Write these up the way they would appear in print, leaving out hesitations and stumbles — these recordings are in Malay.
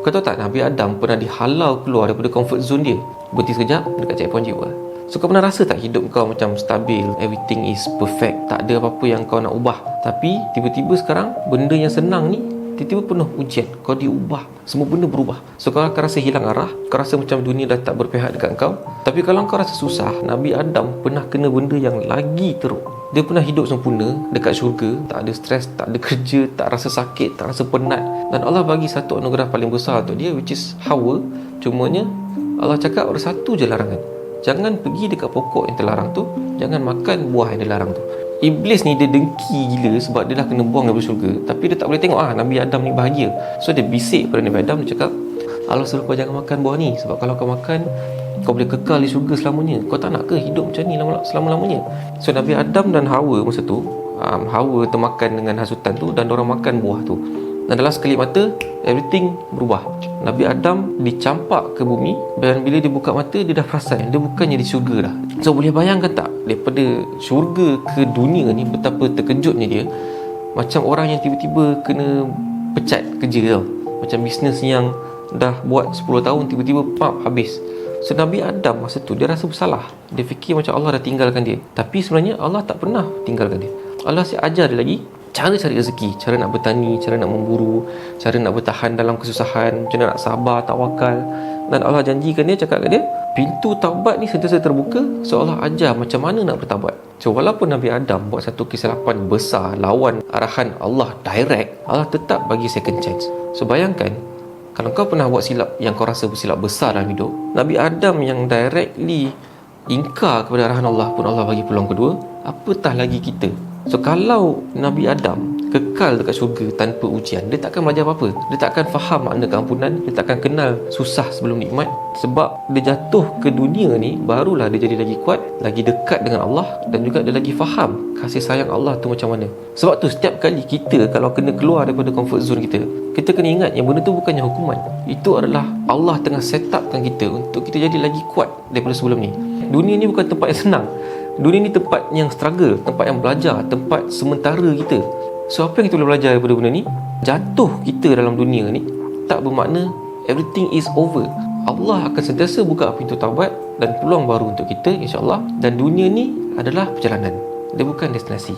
Kau tahu tak, Nabi Adam pernah dihalau keluar daripada comfort zone dia. Berhenti sekejap dekat checkpoint jiwa. So kau pernah rasa tak hidup kau macam stabil, everything is perfect, tak ada apa-apa yang kau nak ubah, tapi tiba-tiba sekarang benda yang senang ni tiba-tiba penuh ujian, kau diubah, semua benda berubah. So kau akan rasa hilang arah, kau rasa macam dunia dah tak berpihak dekat kau. Tapi kalau kau rasa susah, Nabi Adam pernah kena benda yang lagi teruk. Dia pernah hidup sempurna dekat syurga, tak ada stres, tak ada kerja, tak rasa sakit, tak rasa penat. Dan Allah bagi satu anugerah paling besar untuk dia, which is Hawa. Cumanya Allah cakap ada satu je larangan, jangan pergi dekat pokok yang terlarang tu, jangan makan buah yang dilarang tu. Iblis ni dia dengki gila sebab dia dah kena buang dari syurga, tapi dia tak boleh tengok Nabi Adam ni bahagia. So dia bisik pada Nabi Adam, dia cakap, Allah suruh kau jangan makan buah ni, sebab kalau kau makan, kau boleh kekal di syurga selamanya. Kau tak nak ke hidup macam ni selama-lamanya? So Nabi Adam dan Hawa masa tu, Hawa termakan dengan hasutan tu dan diorang makan buah tu. Dan dalam sekelip mata, everything berubah. Nabi Adam dicampak ke bumi, dan bila dia buka mata, dia dah perasan dia bukannya di syurga dah. So boleh bayangkan tak, daripada syurga ke dunia ni, betapa terkejutnya dia. Macam orang yang tiba-tiba kena pecat kerja tau. Macam bisnes yang dah buat 10 tahun, tiba-tiba habis. So Nabi Adam masa tu dia rasa bersalah. Dia fikir macam Allah dah tinggalkan dia. Tapi sebenarnya Allah tak pernah tinggalkan dia. Allah asyik ajar dia lagi cara cari rezeki, cara nak bertani, cara nak memburu, cara nak bertahan dalam kesusahan, macam mana nak sabar, tawakal. Dan Allah janjikan dia, cakap kat dia, pintu taubat ni sentiasa terbuka. So Allah ajar macam mana nak bertaubat. So walaupun Nabi Adam buat satu kesilapan besar, lawan arahan Allah direct, Allah tetap bagi second chance. So bayangkan, kalau kau pernah buat silap yang kau rasa bersilap besar dalam hidup, Nabi Adam yang directly ingkar kepada arahan Allah pun Allah bagi peluang kedua, apatah lagi kita. So kalau Nabi Adam kekal dekat syurga tanpa ujian, dia takkan belajar apa-apa. Dia takkan faham makna keampunan, dia takkan kenal susah sebelum nikmat. Sebab dia jatuh ke dunia ni, barulah dia jadi lagi kuat, lagi dekat dengan Allah, dan juga dia lagi faham kasih sayang Allah tu macam mana. Sebab tu setiap kali kita kalau kena keluar daripada comfort zone kita, kita kena ingat yang benda tu bukannya hukuman. Itu adalah Allah tengah set upkan kita untuk kita jadi lagi kuat daripada sebelum ni. Dunia ni bukan tempat yang senang. Dunia ni tempat yang struggle, tempat yang belajar, tempat sementara kita. So apa yang kita boleh belajar daripada benda ni? Jatuh kita dalam dunia ni tak bermakna everything is over. Allah akan sentiasa buka pintu taubat dan peluang baru untuk kita, insya-Allah. Dan dunia ni adalah perjalanan, dia bukan destinasi.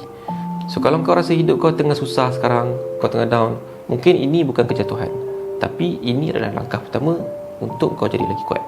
So kalau kau rasa hidup kau tengah susah sekarang, kau tengah down, mungkin ini bukan kejatuhan, tapi ini adalah langkah pertama untuk kau jadi lagi kuat.